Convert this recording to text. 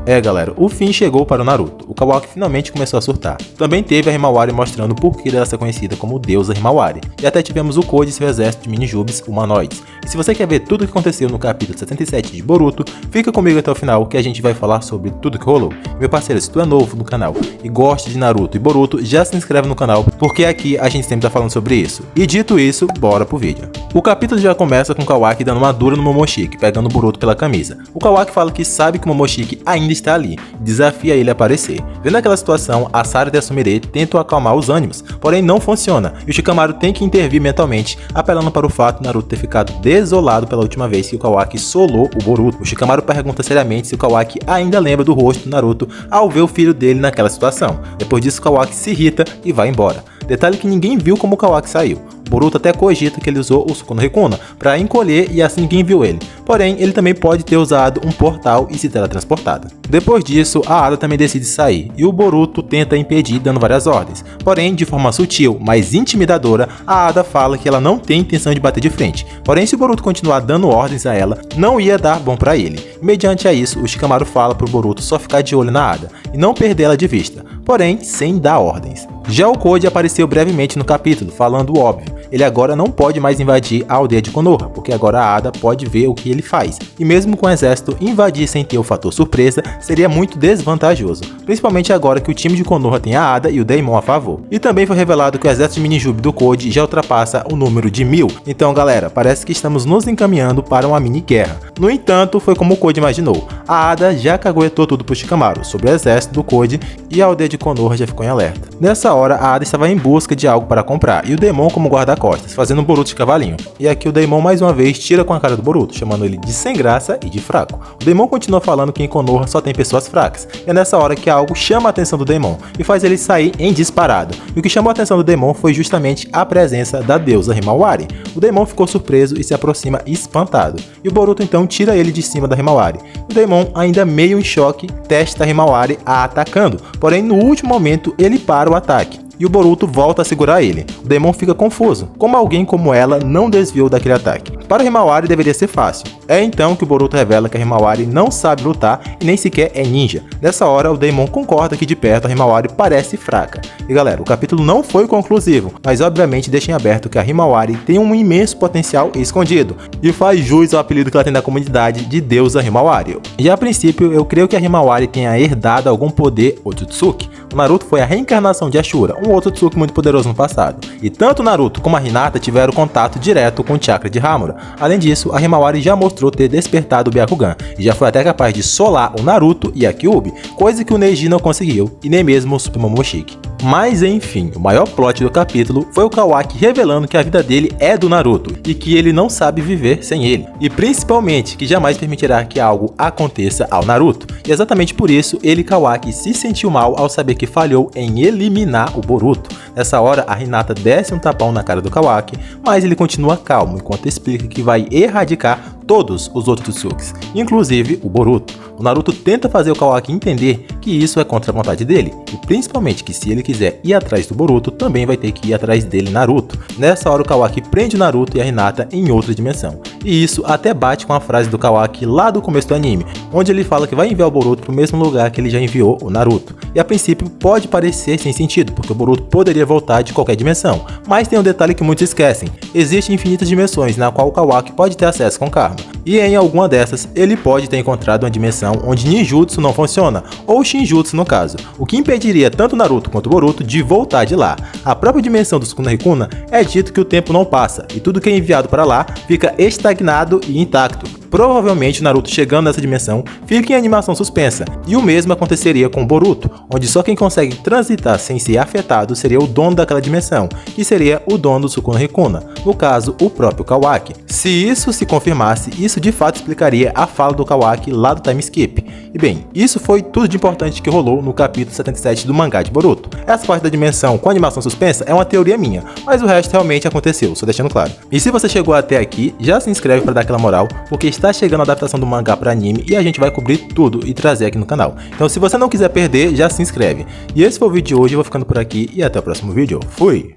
É galera, o fim chegou para o Naruto, o Kawaki finalmente começou a surtar. Também teve a Himawari mostrando o porquê dela ser conhecida como deusa Himawari, e até tivemos o Koji e seu exército de mini-jubes humanoides. E se você quer ver tudo o que aconteceu no capítulo 77 de Boruto, fica comigo até o final que a gente vai falar sobre tudo que rolou. Meu parceiro, se tu é novo no canal e gosta de Naruto e Boruto, já se inscreve no canal, porque aqui a gente sempre tá falando sobre isso. E dito isso, bora pro vídeo. O capítulo já começa com o Kawaki dando uma dura no Momoshiki, pegando o Boruto pela camisa. O Kawaki fala que sabe que o Momoshiki ainda está ali, desafia ele a aparecer. Vendo aquela situação, a Sarada e a Sumire tentam acalmar os ânimos, porém não funciona, e o Shikamaru tem que intervir mentalmente, apelando para o fato de Naruto ter ficado desolado pela última vez que o Kawaki solou o Boruto. O Shikamaru pergunta seriamente se o Kawaki ainda lembra do rosto do Naruto ao ver o filho dele naquela situação. Depois disso, o Kawaki se irrita e vai embora. Detalhe que ninguém viu como o Kawaki saiu. Boruto até cogita que ele usou o Suku no Rikuna para encolher e assim ninguém viu ele. Porém, ele também pode ter usado um portal e se teletransportado. Depois disso, a Ada também decide sair e o Boruto tenta impedir dando várias ordens. Porém, de forma sutil, mas intimidadora, a Ada fala que ela não tem intenção de bater de frente. Porém, se o Boruto continuar dando ordens a ela, não ia dar bom para ele. Mediante a isso, o Shikamaru fala pro Boruto só ficar de olho na Ada e não perder ela de vista, porém sem dar ordens. Já o Koji apareceu brevemente no capítulo, falando o óbvio. Ele agora não pode mais invadir a aldeia de Konoha, porque agora a Ada pode ver o que ele faz. E mesmo com o exército, invadir sem ter o fator surpresa seria muito desvantajoso, principalmente agora que o time de Konoha tem a Ada e o Daemon a favor. E também foi revelado que o exército de Minijube do Koji já ultrapassa o número de 1000. Então galera, parece que estamos nos encaminhando para uma mini guerra. No entanto, foi como o Koji imaginou. A Ada já caguetou tudo pro Shikamaru sobre o exército do Koji e a aldeia de Konoha já ficou em alerta. Nessa hora, a Ada estava em busca de algo para comprar e o Daemon como guarda-costas, fazendo o Boruto de cavalinho. E aqui o Daemon mais uma vez tira com a cara do Boruto, chamando ele de sem graça e de fraco. O Daemon continua falando que em Konoha só tem pessoas fracas, e é nessa hora que algo chama a atenção do Daemon e faz ele sair em disparado. E o que chamou a atenção do Daemon foi justamente a presença da deusa Himawari. O Daemon ficou surpreso e se aproxima espantado, e o Boruto então tira ele de cima da Himawari. O Daemon, ainda meio em choque, testa a Himawari a atacando, porém no último momento ele para o ataque. E o Boruto volta a segurar ele. O Daemon fica confuso, como alguém como ela não desviou daquele ataque. Para a Himawari deveria ser fácil. É então que o Boruto revela que a Himawari não sabe lutar e nem sequer é ninja. Nessa hora o Daemon concorda que de perto a Himawari parece fraca. E galera, o capítulo não foi conclusivo, mas obviamente deixa em aberto que a Himawari tem um imenso potencial escondido, e faz jus ao apelido que ela tem na comunidade de deusa Himawari. E a princípio eu creio que a Himawari tenha herdado algum poder Otsutsuki. O Naruto foi a reencarnação de Ashura, um outro Otsutsuki muito poderoso no passado. E tanto o Naruto como a Hinata tiveram contato direto com o chakra de Hamura. Além disso, a Himawari já mostrou ter despertado o Byakugan, e já foi até capaz de solar o Naruto e a Kyuubi, coisa que o Neji não conseguiu, e nem mesmo o Super Momoshiki. Mas enfim, o maior plot do capítulo foi o Kawaki revelando que a vida dele é do Naruto, e que ele não sabe viver sem ele. E principalmente que jamais permitirá que algo aconteça ao Naruto. E exatamente por isso, ele, Kawaki, se sentiu mal ao saber que falhou em eliminar o Boruto. Nessa hora, a Hinata desce um tapão na cara do Kawaki, mas ele continua calmo enquanto explica que vai erradicar todos os outros Tsukis, inclusive o Boruto. O Naruto tenta fazer o Kawaki entender que isso é contra a vontade dele, e principalmente que se ele quiser ir atrás do Boruto, também vai ter que ir atrás dele, Naruto. Nessa hora o Kawaki prende o Naruto e a Hinata em outra dimensão, e isso até bate com a frase do Kawaki lá do começo do anime, onde ele fala que vai enviar o Boruto pro mesmo lugar que ele já enviou o Naruto. E a princípio pode parecer sem sentido, porque o Boruto poderia voltar de qualquer dimensão, mas tem um detalhe que muitos esquecem: existem infinitas dimensões na qual o Kawaki pode ter acesso com karma. E em alguma dessas, ele pode ter encontrado uma dimensão onde ninjutsu não funciona, ou shinjutsu no caso, o que impediria tanto Naruto quanto Boruto de voltar de lá. A própria dimensão do Suku no Rikuna é dito que o tempo não passa, e tudo que é enviado para lá fica estagnado e intacto. Provavelmente o Naruto chegando nessa dimensão fica em animação suspensa, e o mesmo aconteceria com o Boruto, onde só quem consegue transitar sem ser afetado seria o dono daquela dimensão, que seria o dono do Suku no Rikuna, no caso o próprio Kawaki. Se isso se confirmasse, isso de fato explicaria a fala do Kawaki lá do time skip. E bem, isso foi tudo de importante que rolou no capítulo 77 do mangá de Boruto. Essa parte da dimensão com animação suspensa é uma teoria minha, mas o resto realmente aconteceu, só deixando claro. E se você chegou até aqui, já se inscreve para dar aquela moral, porque está chegando a adaptação do mangá para anime e a gente vai cobrir tudo e trazer aqui no canal. Então se você não quiser perder, já se inscreve. E esse foi o vídeo de hoje, eu vou ficando por aqui e até o próximo vídeo. Fui!